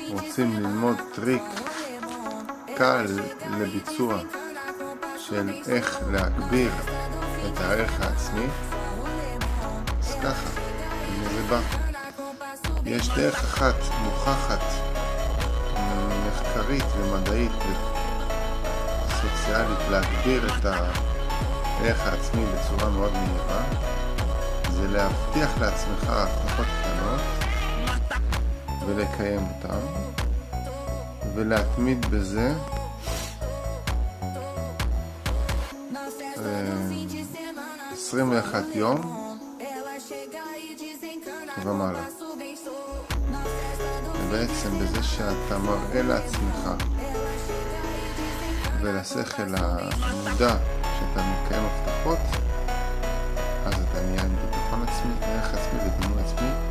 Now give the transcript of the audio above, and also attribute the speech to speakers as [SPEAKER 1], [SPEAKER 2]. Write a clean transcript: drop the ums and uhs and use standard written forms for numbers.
[SPEAKER 1] רוצים ללמוד טריק קל לביצוע של איך להגביר את הערך העצמי, אז ככה, הנה זה בא. יש דרך אחת מוכחת, מחקרית ומדעית וסוציאלית להגביר את הערך העצמי בצורה מאוד מהירה, זה להבטיח לעצמך הבטחות קטנות ולקיים אותן ולהתמיד בזה 21 יום ומעלה. ובעצם בזה שאתה מראה לעצמך ולשכל המודע שאתה מקיים הבטחות, אז אתה נהיה עם ביטחון עצמי, ערך עצמי ודימוי עצמי